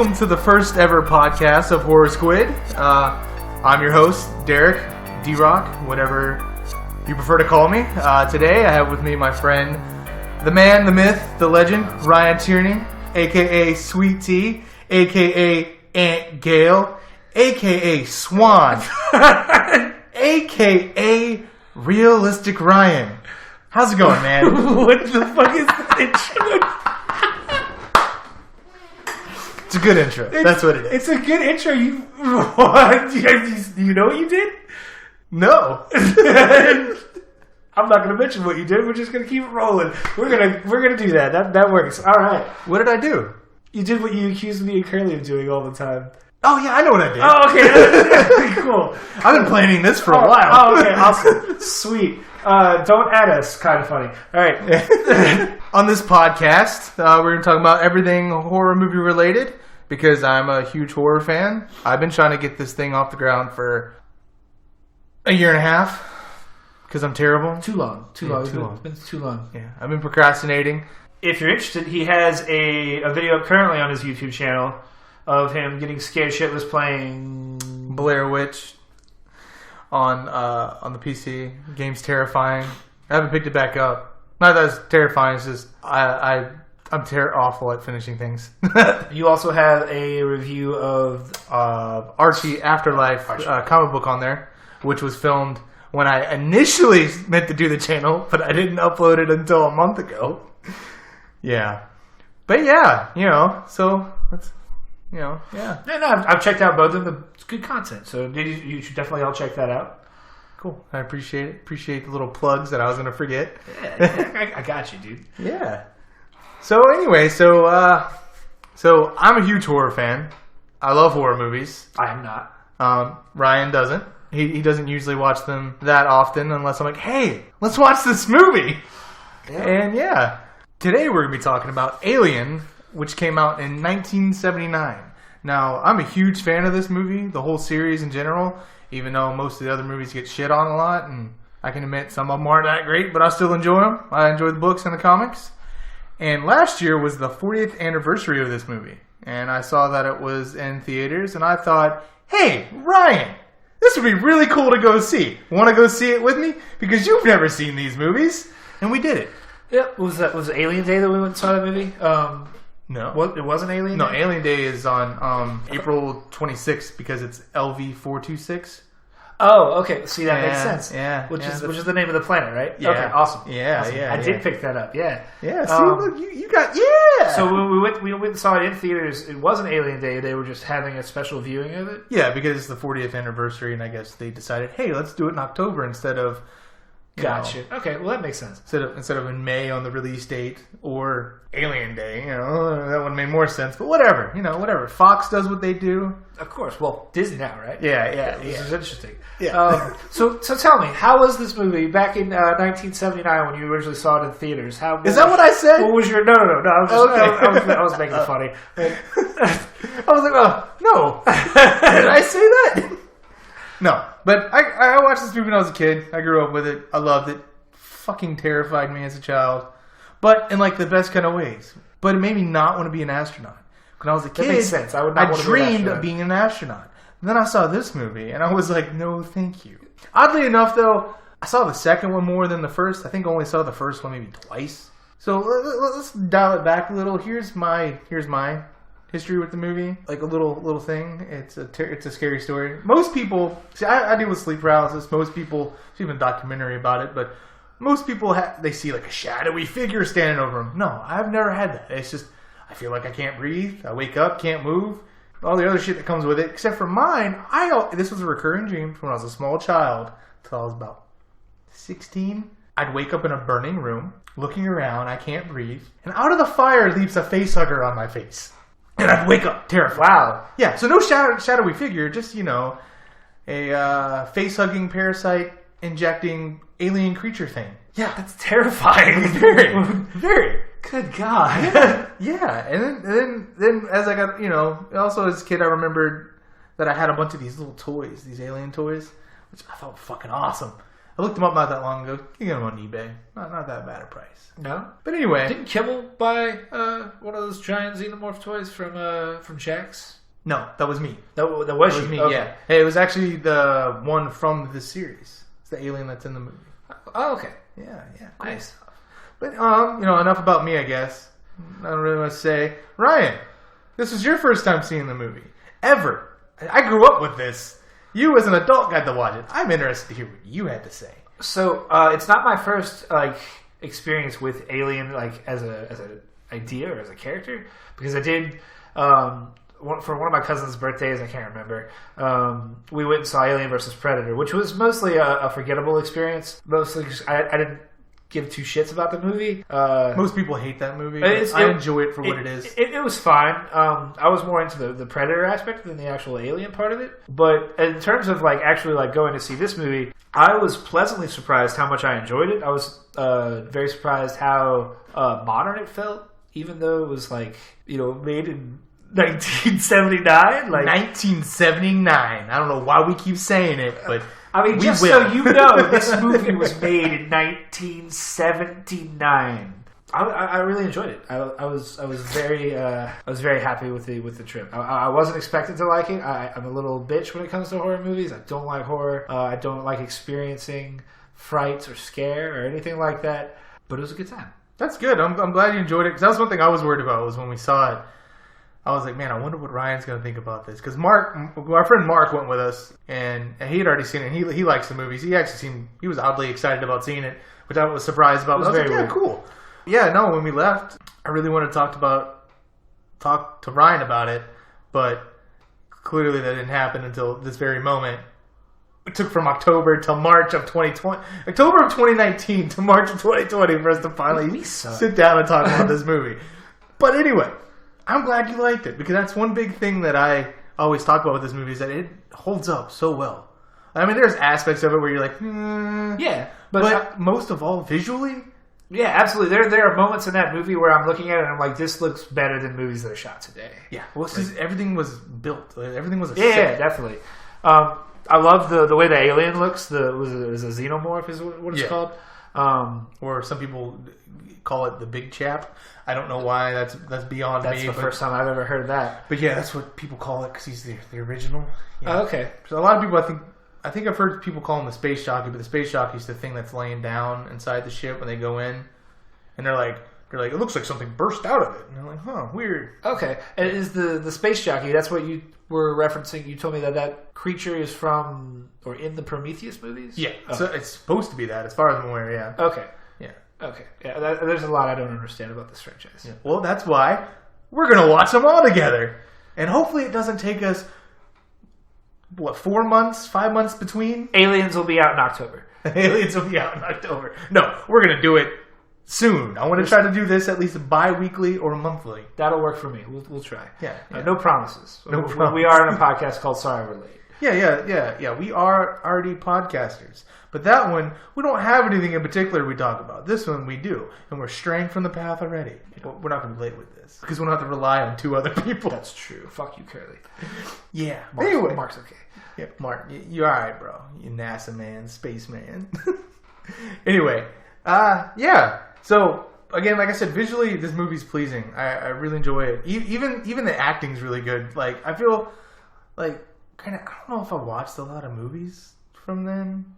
welcome to the first ever podcast of Horror Squid. I'm your host, Derek, D-Rock, whatever you prefer to call me. Today I have with me my friend, the man, the myth, the legend, Ryan Tierney, a.k.a. Sweet Tea, a.k.a. Aunt Gail, a.k.a. Swan, a.k.a. Realistic Ryan. How's it going, man? What the fuck is that intro? It's a good intro. That's what it is. It's a good intro. You what? Do you know what you did? No. I'm not going to mention what you did. We're just going to keep it rolling. We're gonna do that. That works. All right. What did I do? You did what you accused me and Curly of doing all the time. Oh, yeah, I know what I did. Oh, okay. Cool. I've been planning this for a while. Oh, okay. Awesome. Sweet. Don't add us. Kind of funny. All right. On this podcast, we're going to talk about everything horror movie related because I'm a huge horror fan. I've been trying to get this thing off the ground for a year and a half because I'm terrible. Too long. Too long. It's been too long. Yeah, I've been procrastinating. If you're interested, he has a video up currently on his YouTube channel of him getting scared shitless playing Blair Witch on the PC. Game's terrifying. I haven't picked it back up. Not that it's terrifying. It's just I'm awful at finishing things. You also have a review of Archie Afterlife comic book on there, which was filmed when I initially meant to do the channel, but I didn't upload it until a month ago. Yeah, but yeah, so that's. Yeah. Yeah, no, I've checked out both of them. It's good content, so you should definitely all check that out. Cool. I appreciate it. Appreciate the little plugs that I was going to forget. Yeah, I got you, dude. Yeah. So anyway, so I'm a huge horror fan. I love horror movies. I am not. Ryan doesn't. He doesn't usually watch them that often unless I'm like, hey, let's watch this movie. Yeah. And yeah, today we're going to be talking about Alien, which came out in 1979. Now, I'm a huge fan of this movie, the whole series in general, even though most of the other movies get shit on a lot, and I can admit some of them aren't that great, but I still enjoy them. I enjoy the books and the comics. And last year was the 40th anniversary of this movie, and I saw that it was in theaters, and I thought, hey, Ryan, this would be really cool to go see. Want to go see it with me? Because you've never seen these movies. And we did it. Yep. Was it Alien Day that we went and saw the movie? No. It wasn't Alien Day? No, Alien Day is on April 26th because it's LV426. Oh, okay. See, that makes sense. Yeah. Which is the name of the planet, right? Yeah. Okay, awesome. Yeah, awesome. yeah. I did pick that up, yeah. Yeah, see, look, you got, yeah! So when we went and saw it in theaters, it wasn't Alien Day, they were just having a special viewing of it? Yeah, because it's the 40th anniversary, and I guess they decided, hey, let's do it in October instead of... Gotcha. Okay, well that makes sense. Instead of in May on the release date or Alien Day, that would have made more sense. But whatever, whatever. Fox does what they do. Of course. Well, Disney now, right? Yeah. This is interesting. Yeah. So tell me, how was this movie back in 1979 when you originally saw it in theaters? Is that what I said? What was your no? I was making it funny. I was like, oh no, did I say that? No, but I watched this movie when I was a kid. I grew up with it. I loved it. Fucking terrified me as a child. But in like the best kind of ways. But it made me not want to be an astronaut. When I was a kid, that makes sense. I dreamed of being an astronaut. And then I saw this movie and I was like, no thank you. Oddly enough though, I saw the second one more than the first. I think I only saw the first one maybe twice. So let's dial it back a little. Here's my history with the movie, like a little thing. It's a scary story. Most people, see, I deal with sleep paralysis. Most people, there's even a documentary about it, but most people they see like a shadowy figure standing over them. No, I've never had that. It's just I feel like I can't breathe. I wake up, can't move. All the other shit that comes with it, except for mine. This was a recurring dream from when I was a small child till I was about 16. I'd wake up in a burning room, looking around. I can't breathe, and out of the fire leaps a face hugger on my face. And I'd wake up terrified. Wow. Yeah, so no shadowy figure, just, a face-hugging, parasite-injecting alien creature thing. Yeah, that's terrifying. Very. Very. Good God. Yeah. And then as I got, also as a kid, I remembered that I had a bunch of these little toys, these alien toys, which I thought were fucking awesome. I looked them up not that long ago. You can get them on eBay. Not that bad a price. No? But anyway. Didn't Kimmel buy one of those giant xenomorph toys from Shaq's? No, that was me. That was me, okay. yeah. Hey, it was actually the one from the series. It's the alien that's in the movie. Oh, okay. Yeah, cool. Nice. But, enough about me, I guess. I don't really want to say. Ryan, this was your first time seeing the movie. Ever. I grew up with this. You, as an adult, got to watch it. I'm interested to hear what you had to say. So, it's not my first, experience with Alien, as an idea or as a character. Because I did... for one of my cousin's birthdays, I can't remember, we went and saw Alien vs. Predator, which was mostly a forgettable experience. Mostly because I didn't give two shits about the movie. Most people hate that movie. I enjoy it for what it is. It was fine. I was more into the Predator aspect than the actual Alien part of it. But in terms of actually going to see this movie, I was pleasantly surprised how much I enjoyed it. I was very surprised how modern it felt, even though it was made in 1979? 1979. I don't know why we keep saying it, but so you know, this movie was made in 1979. I really enjoyed it. I was very happy with the trip. I wasn't expecting to like it. I'm a little bitch when it comes to horror movies. I don't like horror. I don't like experiencing fright or scare or anything like that. But it was a good time. That's good. I'm glad you enjoyed it, because that was one thing I was worried about was when we saw it. I was like, man, I wonder what Ryan's going to think about this. Because our friend Mark went with us, and he had already seen it. And he likes the movies. He was oddly excited about seeing it, which I was surprised about. I was like, yeah, cool. Yeah, no, when we left, I really wanted to talk to Ryan about it, but clearly that didn't happen until this very moment. It took from October to March of 2020, October of 2019 to March of 2020 for us to finally sit down and talk about this movie. But anyway, I'm glad you liked it, because that's one big thing that I always talk about with this movie is that it holds up so well. I mean, there's aspects of it where you're like, yeah, but most of all, visually, yeah, absolutely. There are moments in that movie where I'm looking at it and I'm like, this looks better than movies that are shot today. Yeah, well, because everything was built, everything was yeah, definitely. I love the way the alien looks. It was a xenomorph, is what it's called. Or some people call it the big chap. I don't know why. That's beyond me. That's the first time I've ever heard that. But yeah, that's what people call it, because he's the original. Yeah. Oh, okay. So a lot of people, I think I've heard people call him the space jockey, but the space jockey is the thing that's laying down inside the ship when they go in, and they're like, it looks like something burst out of it, and they're like, huh, weird. Okay, and is the space jockey? That's what you were referencing. You told me that creature is from or in the Prometheus movies. Yeah, so it's supposed to be that, as far as I'm aware. Yeah. Okay. Yeah. Okay. Yeah. There's a lot I don't understand about this franchise. Yeah. Well, that's why we're gonna watch them all together, and hopefully it doesn't take us 4 months, 5 months between. Aliens will be out in October. Aliens will be out in October. No, we're gonna do it soon. I want to try to do this at least bi-weekly or monthly. That'll work for me. We'll try. Yeah. No promises. No promises. We are in a podcast called Sorry We're Late. Yeah. We are already podcasters. But that one, we don't have anything in particular we talk about. This one we do. And we're straying from the path already. Well, we're not going to be late with this, because we don't have to rely on two other people. That's true. Fuck you, Curly. Yeah. Mark's okay. Yeah, Mark, you alright, bro. You NASA man, space man. Anyway, yeah. So, again, like I said, visually, this movie's pleasing. I really enjoy it. Even the acting's really good. Like, I feel like, I don't know if I watched a lot of movies from then.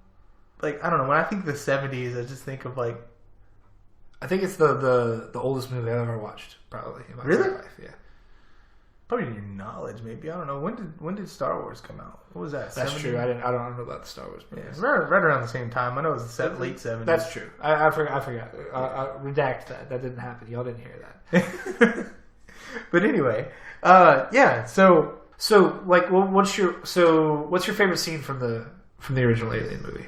Like, I don't know. When I think the 70s, I just think of, like... I think it's the oldest movie I've ever watched, probably, in my entire life. Yeah. Probably your knowledge, maybe. I don't know. When did Star Wars come out? What was that? That's 70? True. I don't know about the Star Wars movies. Yeah, right around the same time. I know it was the late 70s. That's true. I forgot. I redact that. That didn't happen. Y'all didn't hear that. But anyway, yeah. So like, what's your favorite scene from the original Alien movie?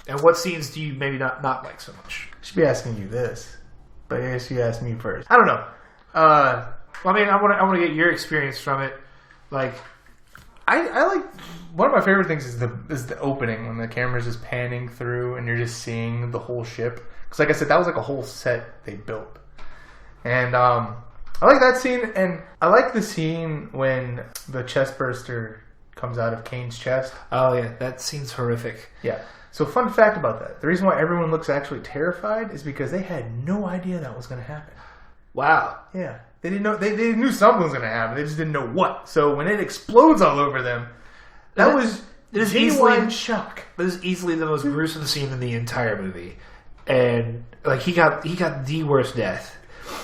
And what scenes do you maybe not like so much? I should be asking you this, but I guess you asked me first. I don't know. Well, I mean, I want to get your experience from it. Like, I like, one of my favorite things is the opening, when the camera's just panning through and you're just seeing the whole ship. Because, like I said, that was like a whole set they built, and I like that scene, and I like the scene when the chest burster comes out of Kane's chest. Oh yeah, that scene's horrific. Yeah, So fun fact about that. The reason why everyone looks actually terrified is because they had no idea that was going to happen. Wow. Yeah. They didn't know. They knew something was going to happen. They just didn't know what. So when it explodes all over them, that was genuine shock. This is easily the most gruesome scene in the entire movie. And like he got the worst death.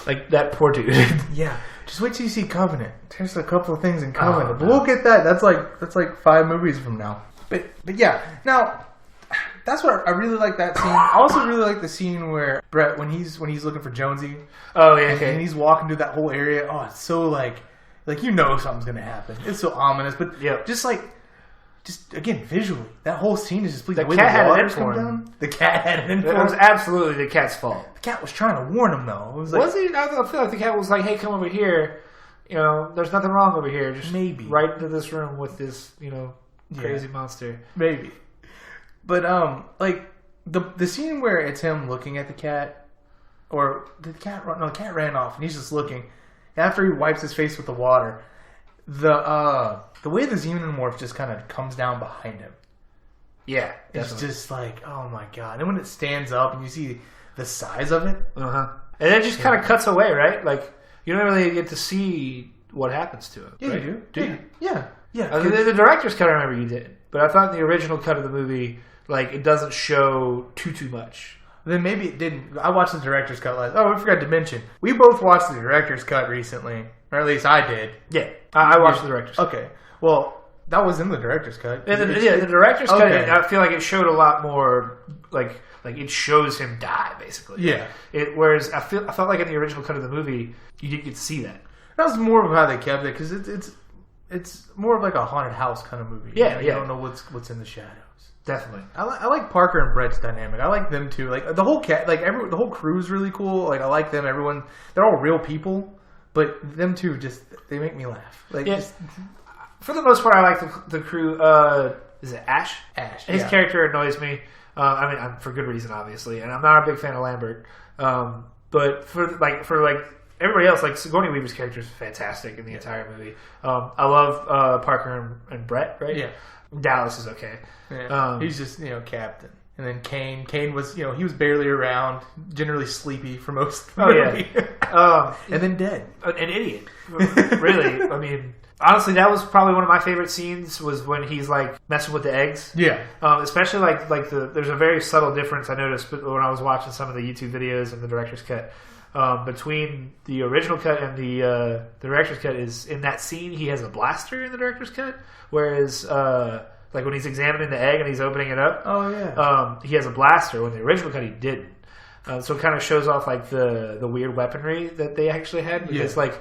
Like that poor dude. Yeah. Just wait till you see Covenant. There's a couple of things in Covenant. But we'll get that. That's like 5 movies from now. But yeah. Now that's what I really like that scene. I also really like the scene where Brett, when he's looking for Jonesy. Oh yeah, okay. And he's walking through that whole area. Oh, it's so like you know something's gonna happen. It's so ominous. But just again visually, that whole scene is just the cat had it in for him. The cat had it in for him. It was absolutely the cat's fault. The cat was trying to warn him though. It was he? I feel like the cat was like, "Hey, come over here. You know, there's nothing wrong over here. Just maybe right into this room with this, crazy monster." Maybe. But like the scene where it's him looking at the cat, or the cat ran off and he's just looking. After he wipes his face with the water, the way the xenomorph just kind of comes down behind him. Yeah, it's just like, oh my god! And when it stands up and you see the size of it, and then it just kind of cuts away, right? Like you don't really get to see what happens to him. Yeah, right? you do. Do you? Yeah. The director's cut, I remember you did, but I thought in the original cut of the movie, like it doesn't show too much. Then maybe it didn't. I watched the director's cut last. Oh, we forgot to mention. We both watched the director's cut recently, or at least I did. Yeah, I watched the director's cut. Okay, well, that was in the director's cut. The director's cut. I feel like it showed a lot more. Like it shows him die, basically. Yeah. Whereas I felt like in the original cut of the movie, you didn't get to see that. That was more of how they kept it because it's more of like a haunted house kind of movie. Yeah, You don't know what's in the shadows. Definitely. I like Parker and Brett's dynamic. I like them too. Like the whole the whole crew's really cool. Like I like them. Everyone, they're all real people, but them two they make me laugh. Like for the most part, I like the crew. Is it Ash? Ash. His character annoys me. I mean, for good reason, obviously, and I'm not a big fan of Lambert. But for everybody else, like Sigourney Weaver's character is fantastic in the entire movie. I love Parker and Brett. Right? Yeah. Dallas is okay. Yeah. He's just captain. And then Kane was he was barely around, generally sleepy for most of the movie. And then dead. An idiot. Really. I mean, honestly, that was probably one of my favorite scenes was when he's like messing with the eggs. Yeah. Especially there's a very subtle difference I noticed when I was watching some of the YouTube videos and the director's cut. Between the original cut and the director's cut is in that scene he has a blaster in the director's cut, whereas like when he's examining the egg and he's opening it up, he has a blaster. When the original cut he didn't. So it kind of shows off like the weird weaponry that they actually had because like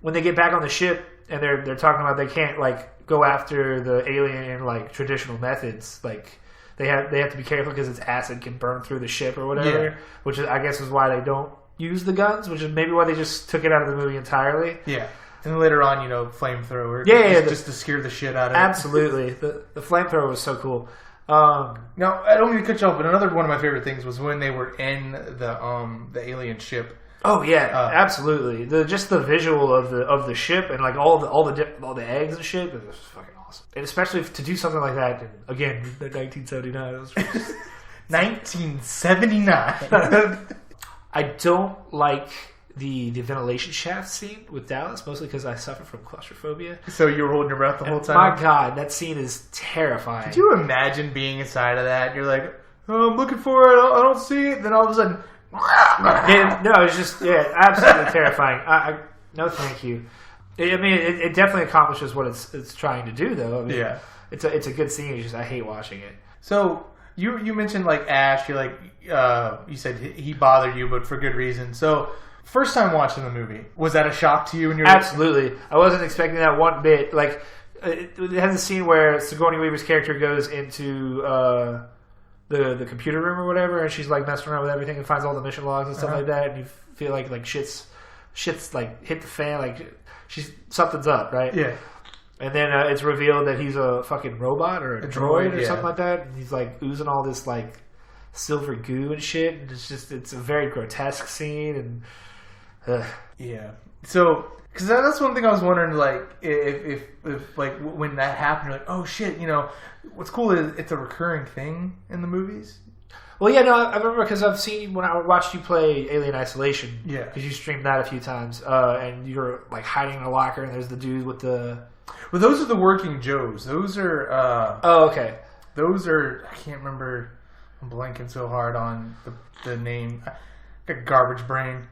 when they get back on the ship and they're talking about they can't like go after the alien in like traditional methods, like they have to be careful because its acid can burn through the ship or whatever, which is, I guess is why they don't use the guns, which is maybe why they just took it out of the movie entirely. Yeah. And then later on, flamethrower. Just to scare the shit out of it. Absolutely. The flamethrower was so cool. Now, I don't mean to cut you off, but another one of my favorite things was when they were in the alien ship. Oh yeah, absolutely. Just the visual of the ship and like all the eggs and shit, it was fucking awesome. And especially to do something like that, and again, 1979. It was 1979. I don't like the ventilation shaft scene with Dallas, mostly because I suffer from claustrophobia. So you were holding your breath the whole time? My God, that scene is terrifying. Could you imagine being inside of that? You're like, oh, I'm looking for it, I don't see it. Then all of a sudden... it's just absolutely terrifying. No, thank you. I mean, it definitely accomplishes what it's trying to do, though. I mean, it's a good scene. It's just I hate watching it. So... You mentioned like Ash. You're like you said he bothered you, but for good reason. So first time watching the movie, was that a shock to you? Absolutely, I wasn't expecting that one bit. Like it has a scene where Sigourney Weaver's character goes into the computer room or whatever, and she's like messing around with everything and finds all the mission logs and stuff like that, and you feel like shit's like hit the fan, like something's up, right? Yeah. And then it's revealed that he's a fucking robot or a droid or something like that. And he's like oozing all this like silver goo and shit. And it's a very grotesque scene. And yeah. So Because that's one thing I was wondering, like, if like, when that happened, you're like, oh, shit, what's cool is it's a recurring thing in the movies. Well, yeah, no, I remember because I've seen when I watched you play Alien Isolation. Yeah. Because you streamed that a few times, and you're, like, hiding in a locker, and there's the dude with the... Well, those are the Working Joes. Those are... oh, okay. Those are... I can't remember... I'm blanking so hard on the name. I got garbage brain.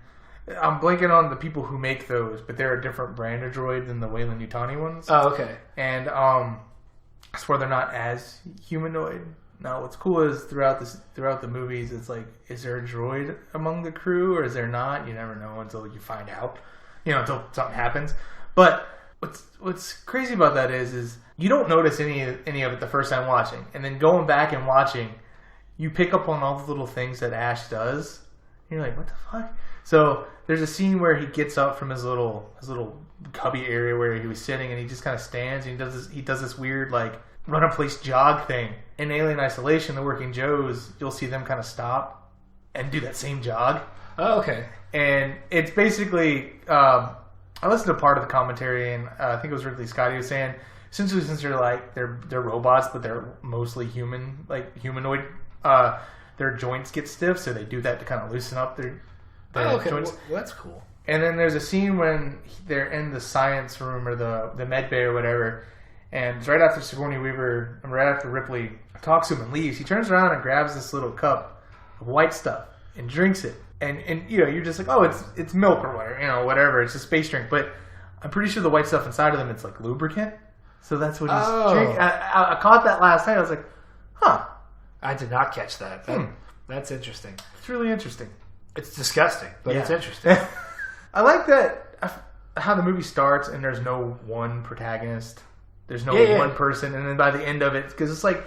I'm blanking on the people who make those, but they're a different brand of droid than the Weyland-Yutani ones. Oh, okay. And I swear they're not as humanoid. Now, what's cool is throughout the movies, it's like, is there a droid among the crew, or is there not? You never know until you find out. Until something happens. But what's crazy about that is you don't notice any of it the first time watching, and then going back and watching, you pick up on all the little things that Ash does. And you're like, what the fuck? So there's a scene where he gets up from his little cubby area where he was sitting, and he just kind of stands, and he does this weird, like, run a place jog thing. In Alien Isolation, the Working Joes, you'll see them kind of stop and do that same jog. Oh, okay. And it's basically, I listened to part of the commentary, and I think it was Ridley Scott. He was saying, essentially, since they're robots, but they're mostly human, like humanoid, their joints get stiff, so they do that to kind of loosen up their joints. Well, that's cool. And then there's a scene when they're in the science room or the med bay or whatever, and it's right after Sigourney Weaver and right after Ripley talks to him and leaves. He turns around and grabs this little cup of white stuff and drinks it. And you're just like, oh, it's milk or whatever, whatever. It's a space drink. But I'm pretty sure the white stuff inside of them, it's like lubricant. So that's what he's drinking. I caught that last night. I was like, huh. I did not catch that. That's interesting. It's really interesting. It's disgusting, but it's interesting. I like that how the movie starts and there's no one protagonist. There's no one person. And then by the end of it, because it's like,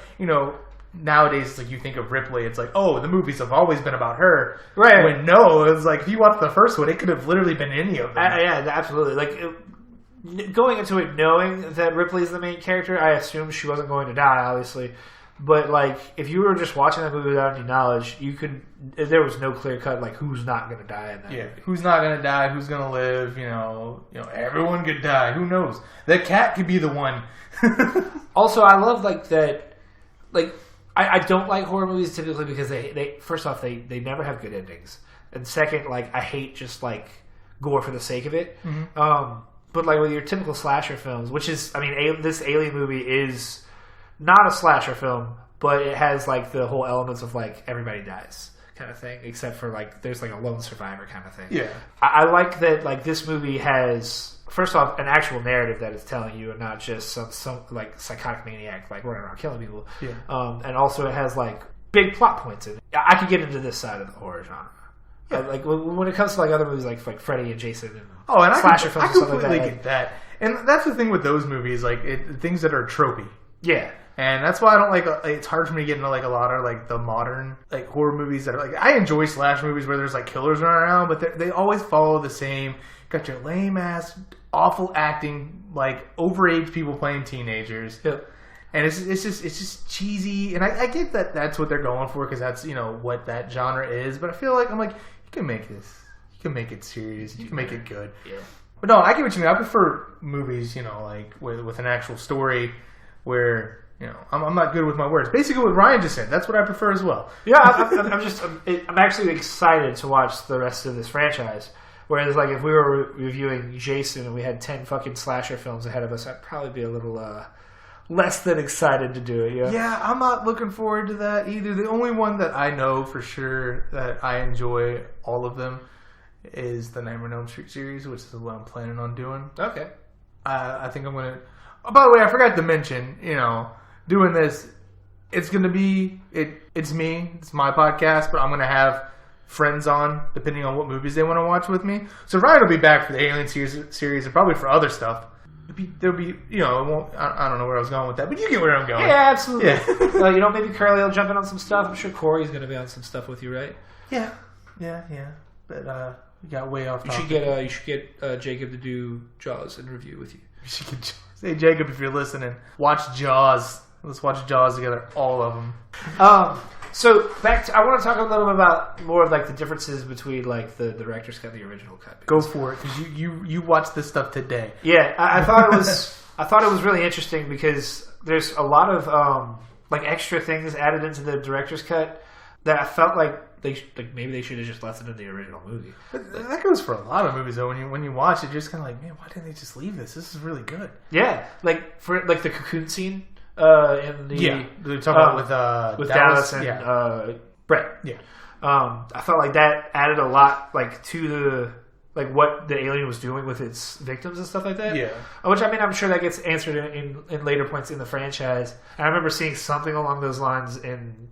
nowadays it's like you think of Ripley, it's like, oh, the movies have always been about her. Right. When no, it's like, if you watch the first one, it could have literally been any of them. Yeah, absolutely. Like, going into it knowing that Ripley's the main character, I assumed she wasn't going to die, obviously. But, like, if you were just watching that movie without any knowledge, there was no clear cut, like, who's not going to die in that movie. Who's not going to die, who's going to live, everyone could die, who knows? The cat could be the one. Also, I love, like, that, like, I don't like horror movies typically because they first off, they never have good endings. And second, like, I hate just, like, gore for the sake of it. Mm-hmm. But, like, with your typical slasher films, which is, I mean, this Alien movie is not a slasher film, but it has, like, the whole elements of, like, everybody dies kind of thing, except for, like, there's, like, a lone survivor kind of thing. Yeah. I like that, like, this movie has, first off, an actual narrative that it's telling you and not just some like, psychotic maniac, like, running around killing people. Yeah. And also it has, like, big plot points in it. I could get into this side of the horror genre. Yeah. Like, when it comes to, like, other movies like Freddy and Jason and slasher films and stuff like that. I completely get that. And that's the thing with those movies, like, things that are tropey. Yeah. And that's why I don't like. It's hard for me to get into like a lot of like the modern like horror movies that are like. I enjoy slash movies where there's like killers running around, but they always follow the same. Got your lame ass, awful acting, like overage people playing teenagers. Yep. And it's just cheesy. And I get that that's what they're going for because that's what that genre is. But I feel like you can make this. You can make it serious. You can make it good. Yeah. But no, I get what you mean. I prefer movies, like with an actual story where. I'm not good with my words. Basically, what Ryan just said, that's what I prefer as well. Yeah, I'm actually excited to watch the rest of this franchise. Whereas, like, if we were reviewing Jason and we had 10 fucking slasher films ahead of us, I'd probably be a little less than excited to do it. Yeah, I'm not looking forward to that either. The only one that I know for sure that I enjoy all of them is the Nightmare on Elm Street series, which is what I'm planning on doing. Okay. I think I'm going to... Oh, by the way, I forgot to mention, doing this, it's going to be, it's me, it's my podcast, but I'm going to have friends on, depending on what movies they want to watch with me. So Ryan will be back for the Alien series and probably for other stuff. There'll be, it won't, I don't know where I was going with that, but you get where I'm going. Yeah, absolutely. Yeah. Maybe Curly will jump in on some stuff. I'm sure Corey's going to be on some stuff with you, right? Yeah. But we got way off topic. You should get Jacob to do Jaws and review with you. You should get Jaws. Hey, Jacob, if you're listening, watch Jaws. Let's watch Jaws together, all of them. So I want to talk a little bit about more of like the differences between like the director's cut and the original cut. Go for it, because you watched this stuff today. Yeah, I thought it was really interesting because there's a lot of like extra things added into the director's cut that I felt like maybe they should have just left it in the original movie. But that goes for a lot of movies though. When you watch it, you're just kind of like, man, why didn't they just leave this? This is really good. Yeah, like for like the cocoon scene in the they're talking about with Dallas and Brett. Yeah, I felt like that added a lot like to the like what the alien was doing with its victims and stuff like that. Yeah, which I mean I'm sure that gets answered in later points in the franchise. And I remember seeing something along those lines in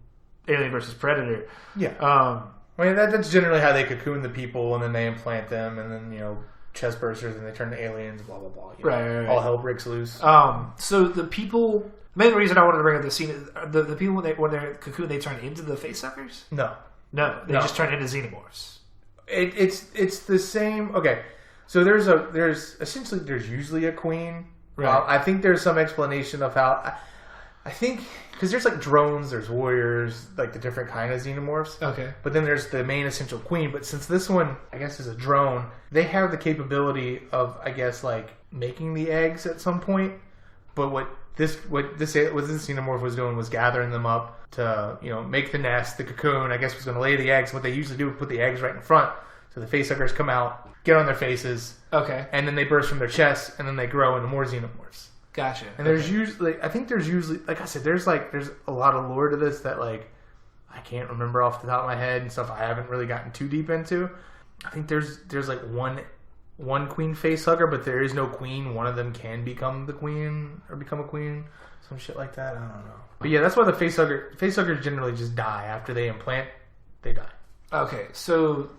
Alien versus Predator. Yeah. That's generally how they cocoon the people, and then they implant them, and then chest bursters, and they turn to aliens. Blah blah blah. Right. All hell breaks loose. So the people. Main reason I wanted to bring up the scene is the people when they're cocoon, they turn into the facesuckers. No, they just turn into xenomorphs. It's the same. Okay, so there's usually a queen. Right. I think there's some explanation of how. I think because there's like drones, there's warriors, like the different kind of xenomorphs. Okay. But then there's the main essential queen. But since this one, I guess, is a drone, they have the capability of, I guess, like making the eggs at some point. But what this xenomorph was doing was gathering them up to make the nest, the cocoon. I guess was going to lay the eggs. What they usually do is put the eggs right in front, so the facehuggers come out, get on their faces. Okay. And then they burst from their chests, and then they grow into more xenomorphs. Gotcha. And there's usually, like I said, there's a lot of lore to this that like I can't remember off the top of my head and stuff I haven't really gotten too deep into. I think there's like one queen facehugger, but there is no queen. One of them can become the queen or become a queen, some shit like that. I don't know. But yeah, that's why the facehuggers generally just die after they implant. They die. Okay, so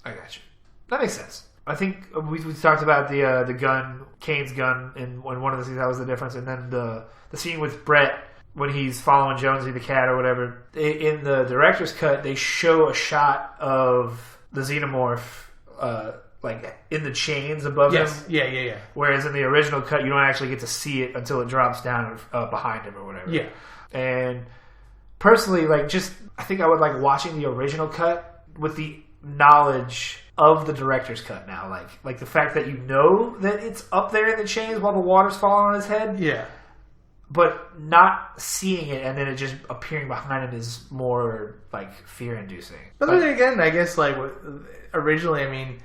I got you. That makes sense. I think we talked about the gun, Kane's gun, in one of the scenes. That was the difference. And then the scene with Brett when he's following Jonesy the cat or whatever. In the director's cut, they show a shot of the xenomorph like in the chains above him. Yeah. Whereas in the original cut, you don't actually get to see it until it drops down behind him or whatever. Yeah. And personally, like, I think I would like watching the original cut with the knowledge of the director's cut now, like the fact that that it's up there in the chains while the water's falling on his head, but not seeing it and then it just appearing behind him is more like fear-inducing. But then again, I guess like originally, I mean,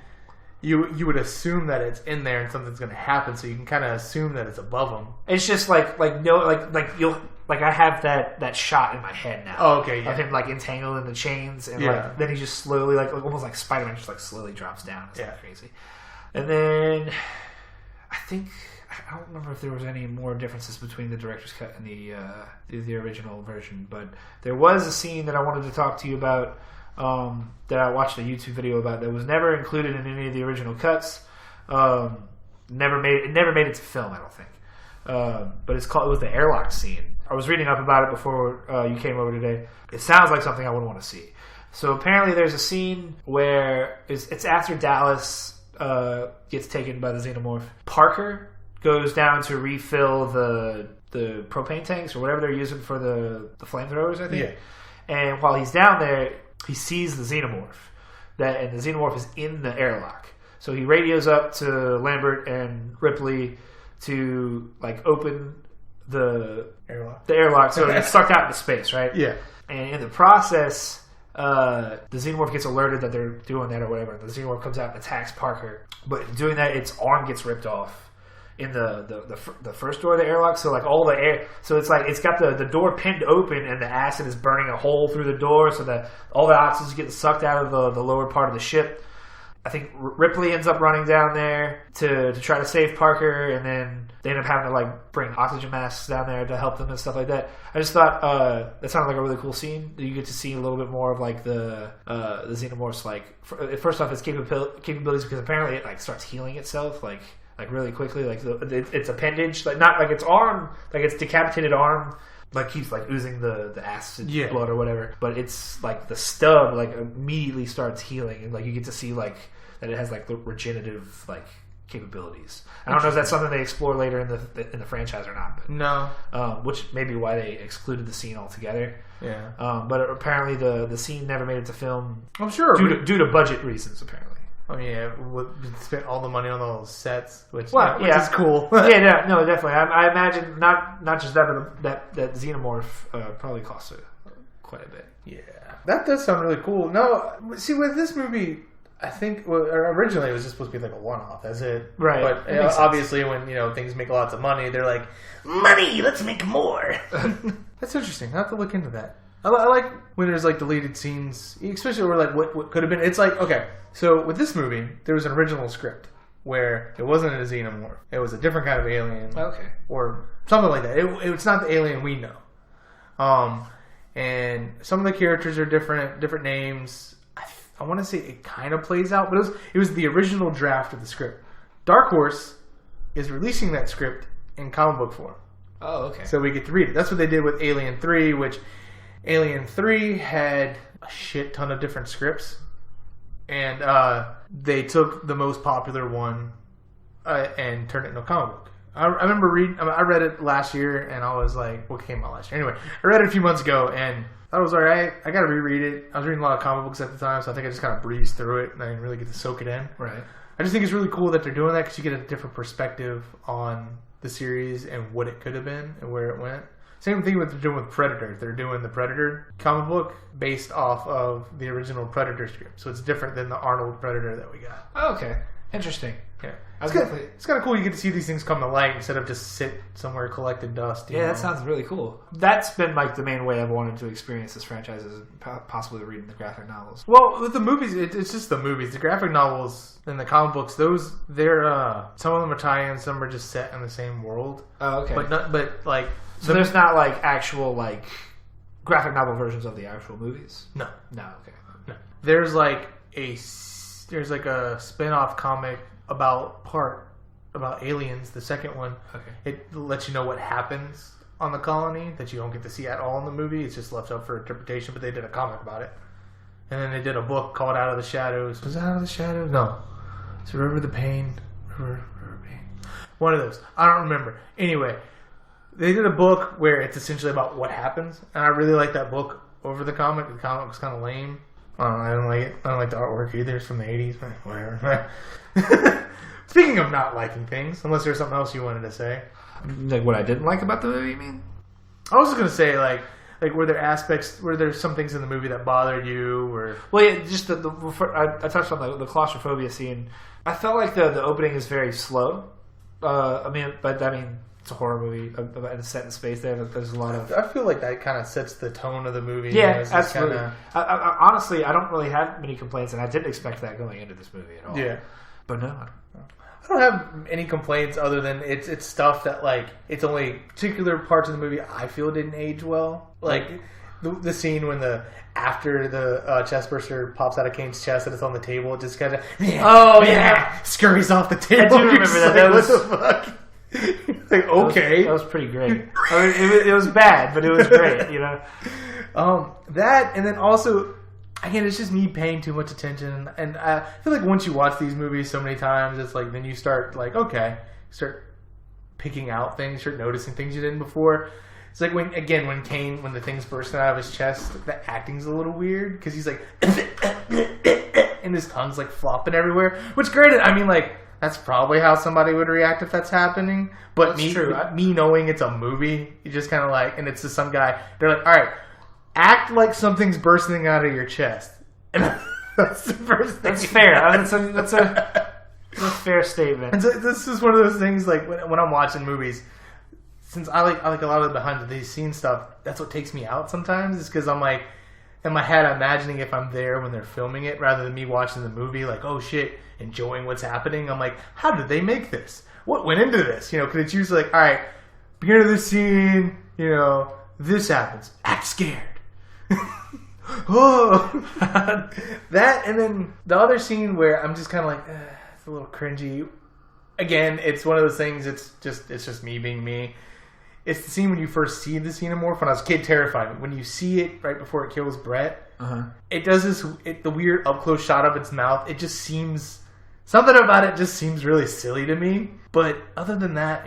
you would assume that it's in there and something's going to happen, so you can kind of assume that it's above him. It's just like you'll. Like I have that shot in my head now. Oh, okay, yeah. Of him like entangled in the chains, and like then he just slowly, like almost like Spider-Man, just like slowly drops down. It's like crazy. And then I don't remember if there was any more differences between the director's cut and the original version, but there was a scene that I wanted to talk to you about that I watched a YouTube video about that was never included in any of the original cuts. Never made it to film, I don't think. But it was the airlock scene. I was reading up about it before you came over today. It sounds like something I would want to see. So apparently there's a scene where it's after Dallas gets taken by the xenomorph. Parker goes down to refill the propane tanks or whatever they're using for the flamethrowers, I think. Yeah. And while he's down there, he sees the xenomorph. And the xenomorph is in the airlock. So he radios up to Lambert and Ripley to like open the airlock so it gets sucked out into space, right? Yeah. And in the process, the xenomorph gets alerted that they're doing that or whatever. The xenomorph comes out and attacks Parker, but in doing that, its arm gets ripped off in the first door of the airlock. So like all the air, so it's like it's got the door pinned open and the acid is burning a hole through the door, so that all the oxygen is getting sucked out of the lower part of the ship. I think Ripley ends up running down there to try to save Parker, and then they end up having to like bring oxygen masks down there to help them and stuff like that. I just thought that sounded like a really cool scene. You get to see a little bit more of like the xenomorph's like first off its capabilities, because apparently it like starts healing itself like really quickly. Like its appendage, like not like its arm, like its decapitated arm, like keeps like oozing the acid blood or whatever. But it's like the stub like immediately starts healing, and like you get to see like that it has like the regenerative like capabilities. I don't know if that's something they explore later in the franchise or not. But, no. Which may be why they excluded the scene altogether. Yeah. But apparently the scene never made it to film. I'm sure. Due to budget reasons, apparently. I mean, yeah, spent all the money on those sets, which is cool. Yeah, no, definitely. I imagine not just that, but that xenomorph probably cost quite a bit. Yeah, that does sound really cool. No, see, with this movie, I think originally it was just supposed to be like a one-off. That's it, right? But obviously, when things make lots of money, they're like, money, let's make more. That's interesting. I have to look into that. I like when there's like deleted scenes, especially where like what could have been. It's like, okay, so with this movie, there was an original script where it wasn't a xenomorph; it was a different kind of alien, or something like that. It's not the alien we know. And some of the characters are different names. I want to say it kind of plays out, but it was the original draft of the script. Dark Horse is releasing that script in comic book form. Oh, okay. So we get to read it. That's what they did with Alien 3, which Alien 3 had a shit ton of different scripts. And they took the most popular one and turned it into a comic book. I remember I read it last year, and I was like, what came out last year? Anyway, I read it a few months ago, and I was alright. I got to reread it. I was reading a lot of comic books at the time, so I think I just kind of breezed through it, and I didn't really get to soak it in. Right. I just think it's really cool that they're doing that because you get a different perspective on the series and what it could have been and where it went. Same thing with they're doing with Predator. They're doing the Predator comic book based off of the original Predator script, so it's different than the Arnold Predator that we got. Oh, okay. Interesting. Yeah. It's kind of cool. You get to see these things come to light instead of just sit somewhere collecting dust. Yeah, that sounds really cool. That's been like the main way I've wanted to experience this franchise is possibly reading the graphic novels. Well, with the movies, it's just the movies. The graphic novels and the comic books, they're some of them are tie-ins, some are just set in the same world. Oh, okay. So there's not like actual like graphic novel versions of the actual movies. No. Okay. No. There's like a spin-off comic about aliens, the second one. Okay. It lets you know what happens on the colony that you don't get to see at all in the movie. It's just left up for interpretation, but they did a comic about it. And then they did a book called Out of the Shadows. Was it Out of the Shadows? No. It's River the Pain. River Pain. One of those. I don't remember. Anyway, they did a book where it's essentially about what happens, and I really like that book over the comic. The comic was kind of lame. I don't like it. I don't like the artwork either. It's from the 80s. But whatever. Speaking of not liking things, unless there's something else you wanted to say. Like what I didn't like about the movie, you mean? I was just going to say, like were there some things in the movie that bothered you? Or Well, yeah, just I touched on the claustrophobia scene. I felt like the opening is very slow. It's a horror movie and it's set in space. There's a lot of. I feel like that kind of sets the tone of the movie. Yeah, absolutely. I honestly, I don't really have many complaints, and I didn't expect that going into this movie at all. Yeah, but no, I don't have any complaints other than it's stuff that like it's only particular parts of the movie I feel didn't age well. Like the scene when after the chestburster pops out of Kane's chest and it's on the table, it just kind of scurries off the table. I do remember that. What the fuck? Like, okay, that was pretty great. I mean, it was bad, but it was great. That, and then also, again, it's just me paying too much attention, and I feel like once you watch these movies so many times, it's like then you start like start picking out things, start noticing things you didn't before. It's like when the thing's bursting out of his chest, the acting's a little weird because he's like, and his tongue's like flopping everywhere. Which, granted, I mean, like. That's probably how somebody would react if that's happening. But me knowing it's a movie, you just kind of like, and it's just some guy. They're like, all right, act like something's bursting out of your chest. And that's the first thing. That's fair. That's a fair statement. And so this is one of those things like when I'm watching movies, since I like a lot of the behind the scenes stuff. That's what takes me out sometimes. Is because I'm like in my head, I'm imagining if I'm there when they're filming it, rather than me watching the movie. Like, oh shit. Enjoying what's happening. I'm like, how did they make this? What went into this? Because it's usually like, all right, beginning of the scene, this happens. Act scared. Oh, that, and then the other scene where I'm just kind of like, it's a little cringy. Again, it's one of those things. It's just me being me. It's the scene when you first see the xenomorph. When I was a kid, terrified. When you see it right before it kills Brett, it does the weird up close shot of its mouth. It just seems Something about it just seems really silly to me. But other than that,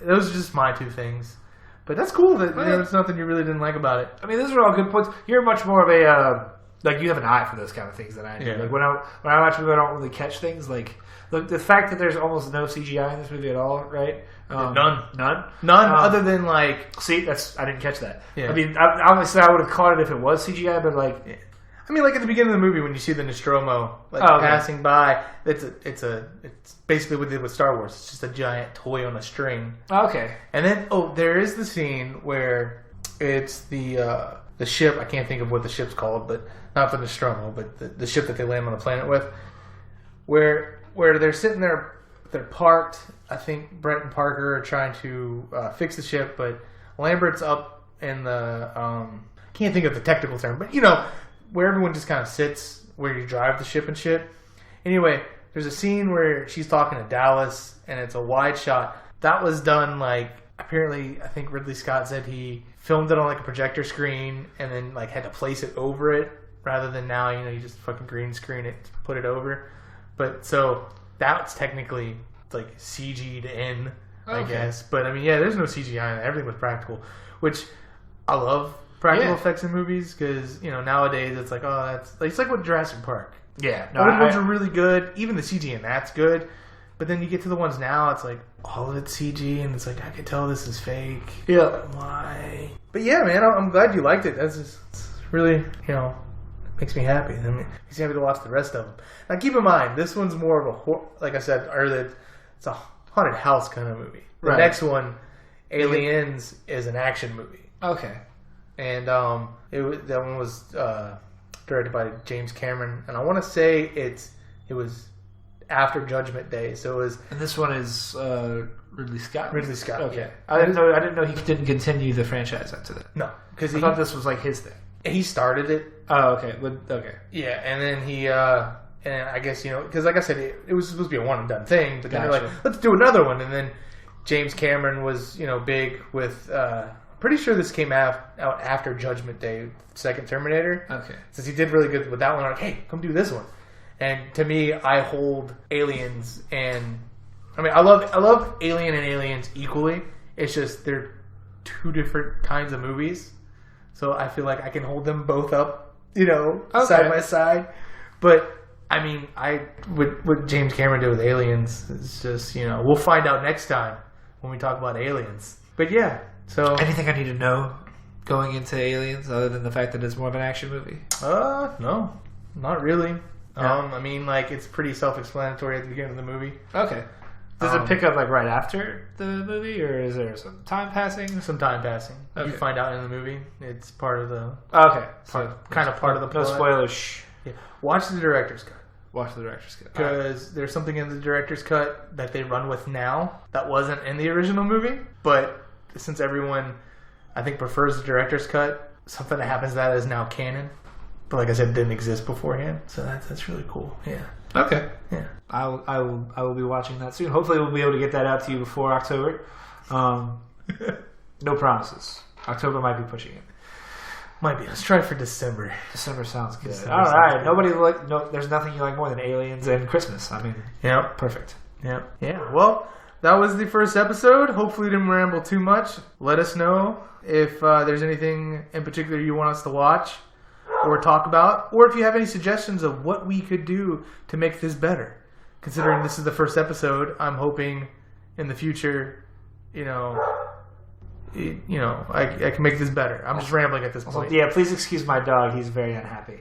those are just my two things. But that's cool that there's nothing you really didn't like about it. I mean, those are all good points. You're much more of a you have an eye for those kind of things than I do. Yeah. Like when I watch movies, I don't really catch things. Like the fact that there's almost no CGI in this movie at all, right? None. None. Other than like. See, I didn't catch that. Yeah. I mean, obviously, I would have caught it if it was CGI, but like. Yeah. I mean, like at the beginning of the movie when you see the Nostromo passing by, it's basically what they did with Star Wars. It's just a giant toy on a string. Okay. And then there is the scene where it's the ship. I can't think of what the ship's called, but not the Nostromo, but the ship that they land on the planet with, where they're sitting there, they're parked. I think Brent and Parker are trying to fix the ship, but Lambert's up in the can't think of the technical term, but where everyone just kind of sits, where you drive the ship and shit. Anyway, there's a scene where she's talking to Dallas, and it's a wide shot. That was done, apparently, I think Ridley Scott said he filmed it on, a projector screen, and then, had to place it over it, rather than now, you just fucking green screen it, put it over. But, so, that's technically, CG'd in, I guess. But, I mean, yeah, there's no CGI in it. Everything was practical, which I love. Practical effects in movies because nowadays it's it's like with Jurassic Park. Yeah, old ones are really good. Even the CG in that's good, but then you get to the ones now, it's all of it's CG, and it's I can tell this is fake. Yeah, why? But yeah, man, I'm glad you liked it. That's just really makes me happy. I mean, makes me happy to watch the rest of them. Now keep in mind, this one's more of a like I said earlier, it's a haunted house kind of movie. The next one, Aliens, is an action movie. Okay. And that one was directed by James Cameron, and I want to say it was after Judgment Day, so it was. And this one is Ridley Scott. Ridley Scott. Okay, Yeah. I didn't know he didn't continue the franchise after that. No, because I thought this was his thing. He started it. Oh, okay. Okay. Yeah, and then he and I guess because like I said, it was supposed to be a one and done thing, but then they're like, let's do another one, and then James Cameron was big with. Pretty sure this came out after Judgment Day, second Terminator. Okay. Since he did really good with that one, I'm like, hey, come do this one. And to me, I hold Aliens and I mean, I love Alien and Aliens equally. It's just they're two different kinds of movies, so I feel like I can hold them both up, side by side. But I mean, what James Cameron did with Aliens is just we'll find out next time when we talk about Aliens. But yeah. So anything I need to know going into Aliens other than the fact that it's more of an action movie? No, not really. Yeah. I mean, it's pretty self-explanatory at the beginning of the movie. Okay. Does it pick up right after the movie, or is there some time passing? Some time passing. Okay. You find out in the movie. It's part of the. Okay. Kind of part of the plot. No spoilers. Shh. Yeah. Watch the director's cut. Watch the director's cut. Because there's something in the director's cut that they run with now that wasn't in the original movie, but. Since everyone, I think, prefers the director's cut, something that happens that is now canon. But like I said, it didn't exist beforehand. So that's really cool. Yeah. Okay. Yeah. I will be watching that soon. Hopefully we'll be able to get that out to you before October. No promises. October might be pushing it. Might be. Let's try for December. December sounds good. December All right. Good. There's nothing you like more than Aliens and Christmas. I mean, yep. Perfect. Yep. Yeah. Well, that was the first episode. Hopefully didn't ramble too much. Let us know if there's anything in particular you want us to watch or talk about, or if you have any suggestions of what we could do to make this better. Considering this is the first episode, I'm hoping in the future, I can make this better. I'm just rambling at this point. Yeah, please excuse my dog. He's very unhappy.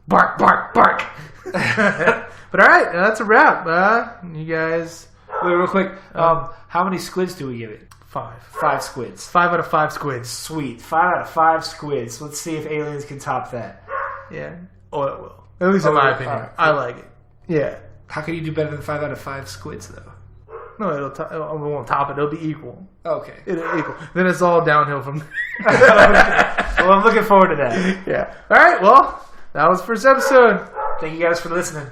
Bark, bark, bark. But all right, that's a wrap. You guys... Wait, real quick. How many squids do we give it? 5. 5 squids. 5 out of 5 squids. Sweet. 5 out of 5 squids. Let's see if Aliens can top that. Yeah. Oh, it will. At least in my opinion. Right. I like it. Yeah. How can you do better than 5 out of 5 squids, though? No, it won't top it. It'll be equal. Okay. It'll equal. Then it's all downhill from there. Well, I'm looking forward to that. Yeah. All right. Well, that was the first episode. Thank you guys for listening.